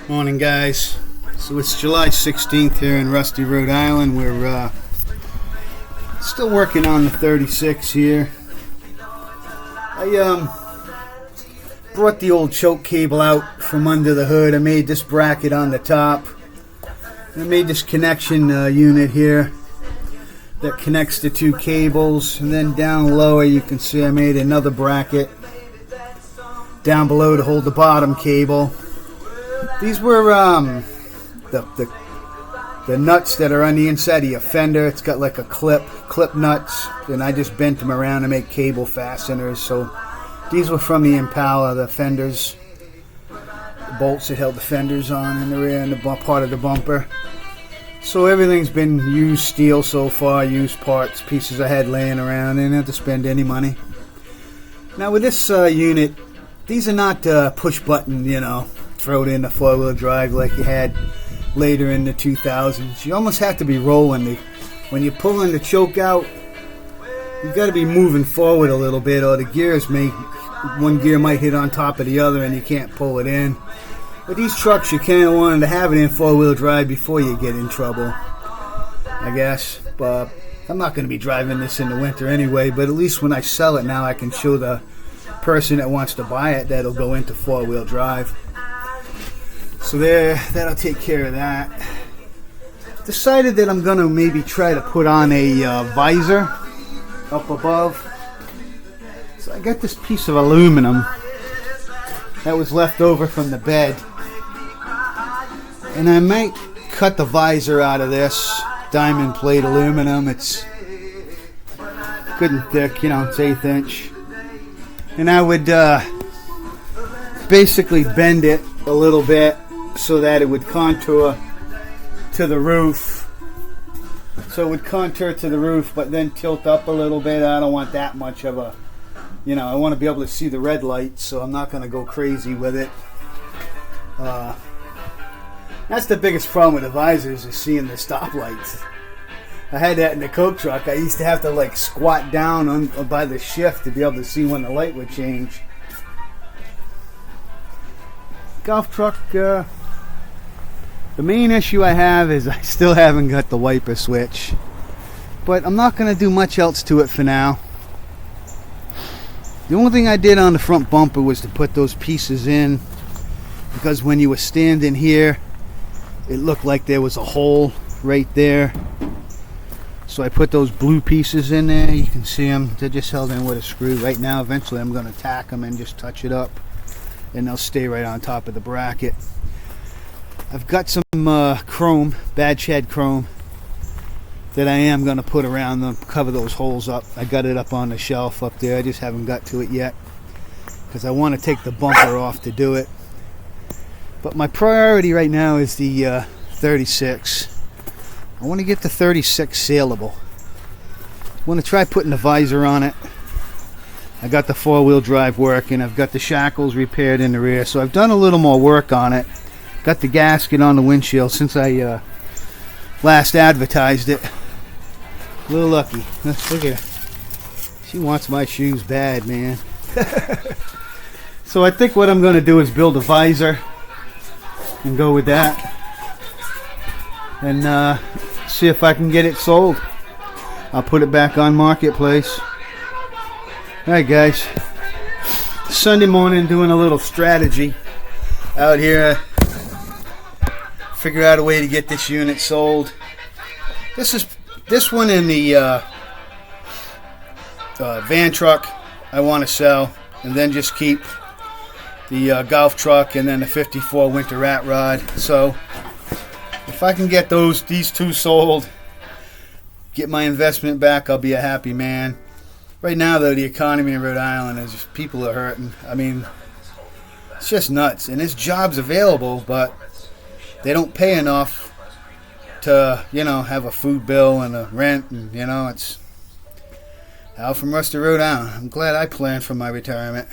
Morning, guys. So it's July 16th here in Rusty, Rhode Island. We're still working on the 36 here. I brought the old choke cable out from under the hood. I made this bracket on the top. I made this connection unit here that connects the two cables, and then down lower you can see I made another bracket down below to hold the bottom cable. These were the nuts that are on the inside of your fender. It's got like a clip nuts, and I just bent them around to make cable fasteners. So these were from the Impala, the fenders, the bolts that held the fenders on in the rear and the part of the bumper. So everything's been used steel so far, used parts, pieces I had laying around. I didn't have to spend any money. Now with this unit, these are not push button, throw it in the four-wheel drive like you had later in the 2000s. You almost have to be rolling. When you're pulling the choke out, you've got to be moving forward a little bit, or the gears one gear might hit on top of the other and you can't pull it in. With these trucks, you kind of wanted to have it in four-wheel drive before you get in trouble, I guess. But I'm not going to be driving this in the winter anyway, but at least when I sell it now, I can show the person that wants to buy it that'll go into four-wheel drive. So that'll take care of that. Decided that I'm going to maybe try to put on a visor up above. So I got this piece of aluminum that was left over from the bed. And I might cut the visor out of this diamond plate aluminum. It's good and thick, it's 1/8 inch. And I would basically bend it a little bit so that it would contour to the roof. So it would contour to the roof, but then tilt up a little bit. I don't want that much of a, I want to be able to see the red lights, so I'm not going to go crazy with it. That's the biggest problem with the visors, is seeing the stoplights. I had that in the Coke truck. I used to have to squat down by the shift to be able to see when the light would change. Golf truck, the main issue I have is I still haven't got the wiper switch. But I'm not going to do much else to it for now. The only thing I did on the front bumper was to put those pieces in, because when you were standing here, it looked like there was a hole right there. So I put those blue pieces in there. You can see them. They're just held in with a screw. Right now, eventually I'm going to tack them and just touch it up, and they'll stay right on top of the bracket. I've got some chrome, bad shed chrome, that I am going to put around them, cover those holes up. I got it up on the shelf up there. I just haven't got to it yet because I want to take the bumper off to do it. But my priority right now is the 36. I want to get the 36 saleable. I want to try putting the visor on it. I got the four-wheel drive working. I've got the shackles repaired in the rear. So I've done a little more work on it. Got the gasket on the windshield since I last advertised it. A little lucky. Look at her. She wants my shoes bad, man. So I think what I'm going to do is build a visor and go with that. And see if I can get it sold. I'll put it back on Marketplace. Alright, guys. Sunday morning, doing a little strategy out here. Figure out a way to get this unit sold. This one in the van truck I want to sell, and then just keep the golf truck and then the 54 winter rat rod. So if I can get these two sold, get my investment back, I'll be a happy man. Right now, though, the economy in Rhode Island is just, people are hurting. I mean, it's just nuts. And there's jobs available, but they don't pay enough to, have a food bill and a rent. And, it's out from Rusty, Rhode Island. I'm glad I planned for my retirement.